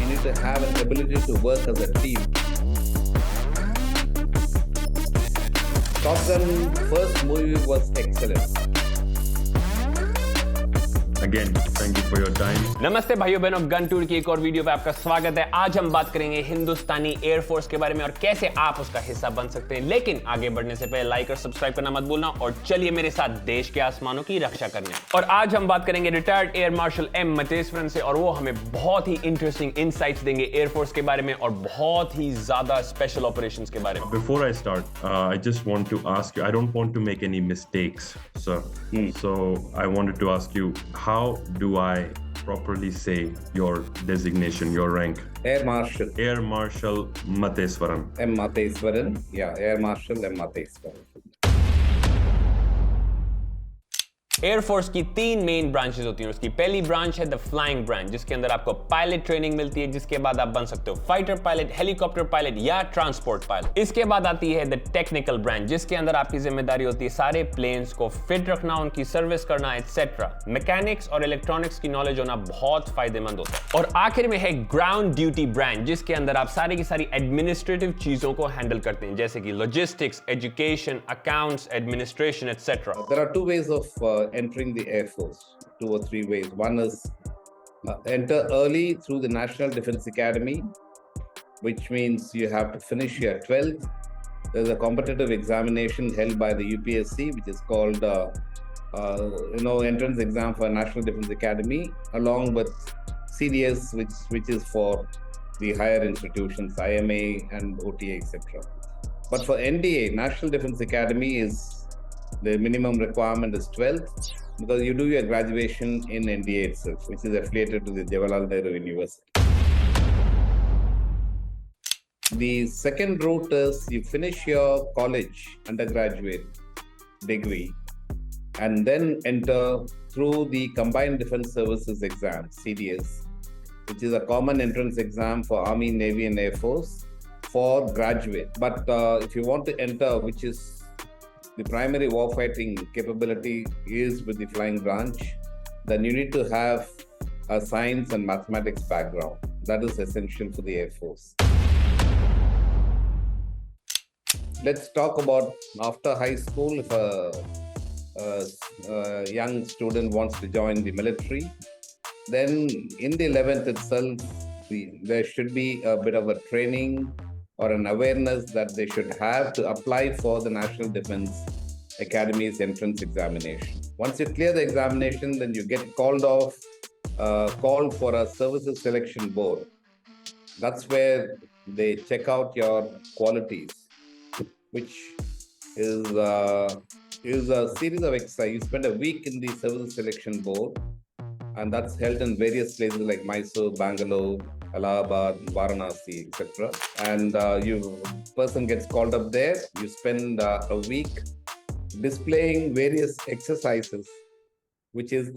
you need to have an ability to work as a team. Top Gun first movie was excellent. Again, thank you for your time. नमस्ते भाइयों बहनों, gun tour की एक और video पे आपका स्वागत है। आज हम बात करेंगे हिंदुस्तानी एयरफोर्स के बारे में और कैसे आप उसका हिस्सा बन सकते हैं। लेकिन आगे बढ़ने से पहले लाइक और सब्सक्राइब करना मत भूलना और चलिए मेरे साथ देश के आसमानों की रक्षा करने। और आज हम बात करेंगे रिटायर्ड एयर मार्शल एम मतेश्वरन से और वो हमें बहुत ही इंटरेस्टिंग इनसाइट्स देंगे एयरफोर्स के बारे में और बहुत ही ज्यादा स्पेशल ऑपरेशंस के बारे में। Before I start, I just want to ask you, I don't want to make any mistakes, sir. So I wanted to ask you, how do I properly say your designation, your rank? Air Marshal. Air Marshal Matheswaran. M. Matheswaran. Yeah, Air Marshal M. Matheswaran. Air force की तीन main branches होती हैं। उसकी पहली branch है the flying branch, जिसके अंदर आपको पायलट ट्रेनिंग मिलती है, जिसके बाद आप बन सकते हो फाइटर पायलट, हेलीकॉप्टर पायलट या ट्रांसपोर्ट पायलट। इसके बाद आती है द टेक्निकल ब्रांच, जिसके अंदर आपकी जिम्मेदारी होती है सारे प्लेन्स को फिट रखना, उनकी सर्विस करना एटसेट्रा। मैकेनिक्स और इलेक्ट्रॉनिक्स की नॉलेज होना बहुत फायदेमंद होता है। और आखिर में है ग्राउंड ड्यूटी ब्रांच, जिसके अंदर आप सारी की सारी एडमिनिस्ट्रेटिव चीजों को हैंडल करते हैं, जैसे कि logistics, education, accounts, administration etcetera. There are two ways of entering the Air Force, 2 or 3 ways. One is enter early through the National Defense Academy, which means you have to finish your 12th. There's a competitive examination held by the UPSC, which is called entrance exam for National Defense Academy, along with CDS, which is for the higher institutions, IMA and OTA, etc. But for NDA, National Defense Academy the minimum requirement is 12th, because you do your graduation in NDA itself, which is affiliated to the Jawaharlal Nehru University. The second route is you finish your college undergraduate degree and then enter through the Combined Defense Services exam, CDS, which is a common entrance exam for Army, Navy and Air Force for graduate. But if you want to enter, which is the primary warfighting capability is with the flying branch, then you need to have a science and mathematics background. That is essential for the Air Force. Let's talk about after high school, if a young student wants to join the military, then in the 11th itself, there should be a bit of a training or an awareness that they should have to apply for the National Defense Academy's entrance examination. Once you clear the examination, then you get called for a services selection board. That's where they check out your qualities, which is a series of exercise. You spend a week in the services selection board, and that's held in various places like Mysore, Bangalore, Allahabad, Varanasi, etc. And person gets called up there. You spend a week displaying various exercises, which is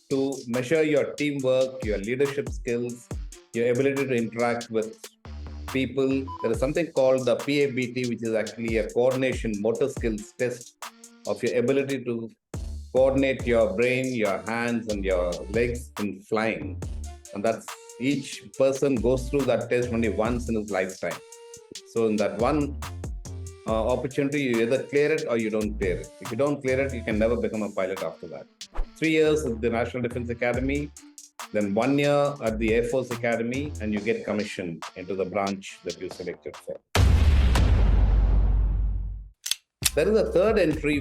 to measure your teamwork, your leadership skills, your ability to interact with people. There is something called the PABT, which is actually a coordination motor skills test of your ability to coordinate your brain, your hands and your legs in flying. And that's each person goes through that test only once in his lifetime. So in that one opportunity, you either clear it or you don't clear it. If you don't clear it, you can never become a pilot after that. 3 years at the National Defense Academy, then 1 year at the Air Force Academy, and you get commissioned into the branch that you selected for. There is a third entry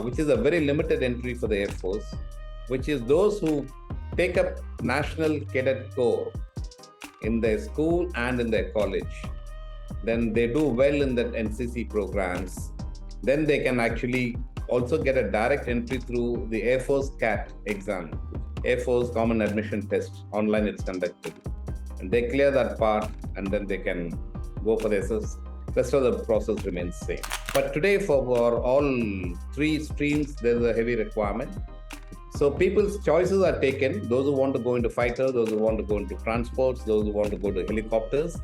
which is a very limited entry for the Air Force, which is those who take up National Cadet Corps in their school and in their college. Then they do well in the NCC programs. Then they can actually also get a direct entry through the Air Force CAT exam, Air Force Common Admission Test. Online it's conducted. And they clear that part and then they can go for the SS. Rest of the process remains same. But today for all 3 streams, there's a heavy requirement. So people's choices are taken. Those who want to go into fighter, those who want to go into transports, those who want to go to helicopters,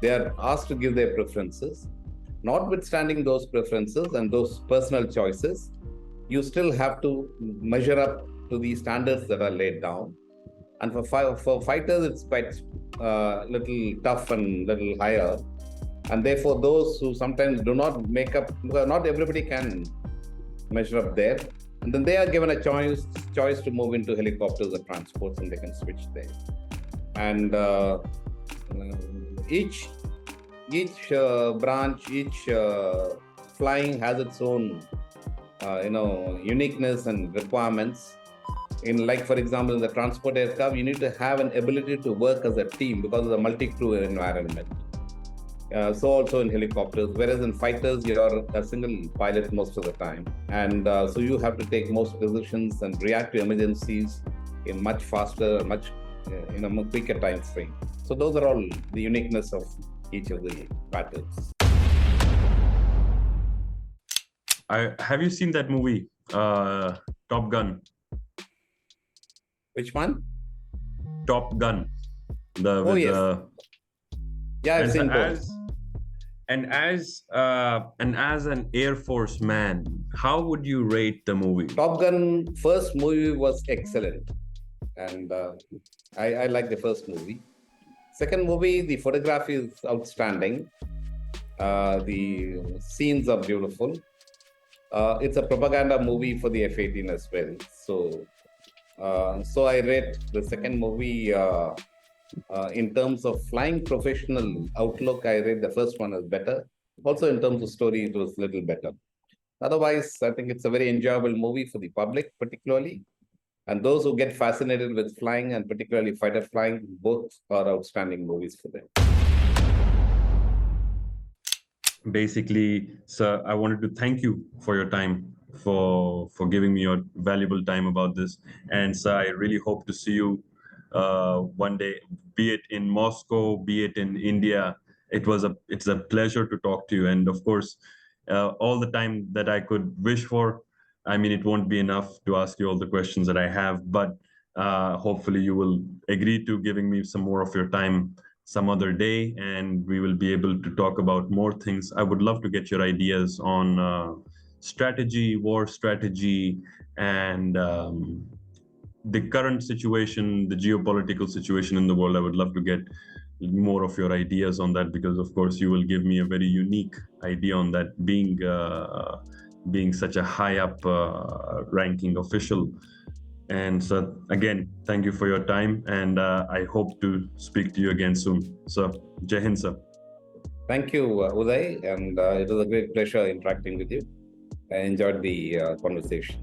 they are asked to give their preferences. Notwithstanding those preferences and those personal choices, you still have to measure up to the standards that are laid down. and for fighters it's quite little tough and little higher, and therefore those who sometimes do not make up, because not everybody can measure up there, and then they are given a choice to move into helicopters or transports, and they can switch there. And each branch, each flying has its own uniqueness and requirements. In, like, for example, in the transport aircraft, you need to have an ability to work as a team because of the multi-crew environment. So also in helicopters, whereas in fighters, you're a single pilot most of the time. And so you have to take most decisions and react to emergencies in much faster, much in a quicker time frame. So those are all the uniqueness of each of the patterns. Have you seen that movie, Top Gun? Which one? Top Gun. Yes. Yeah, I've seen both. And as an Air Force man, how would you rate the movie? Top Gun first movie was excellent, and I like the first movie. Second movie, the photography is outstanding. The scenes are beautiful. It's a propaganda movie for the F-18 as well. So I rate the second movie in terms of flying professional outlook. I rate the first one as better. Also in terms of story, it was a little better. Otherwise, I think it's a very enjoyable movie for the public, particularly. And those who get fascinated with flying, and particularly fighter flying, both are outstanding movies for them. Basically, sir, I wanted to thank you for your time, for giving me your valuable time about this. And sir, I really hope to see you one day, be it in Moscow, be it in India. It's a pleasure to talk to you. And of course, all the time that I could wish for, I mean, it won't be enough to ask you all the questions that I have, but hopefully you will agree to giving me some more of your time some other day, and we will be able to talk about more things. I would love to get your ideas on strategy, war strategy, and the current situation, the geopolitical situation in the world. I would love to get more of your ideas on that, because of course you will give me a very unique idea on that, being such a high up ranking official. And so again, thank you for your time, and I hope to speak to you again soon. So, Jai Hind, sir. Thank you, Uday, and it was a great pleasure interacting with you. I enjoyed the conversation.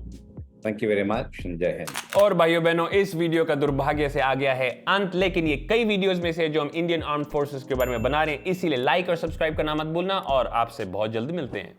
Thank you very much, and Jai Hind. और भाइयों बहनों, इस video का दुर्भाग्य से आ गया है अंत, लेकिन ये कई वीडियोस में से जो हम इंडियन आर्म्ड फोर्सेस के बारे में बना रहे हैं, इसीलिए लाइक और सब्सक्राइब करना मत भूलना, और आपसे बहुत जल्दी मिलते हैं।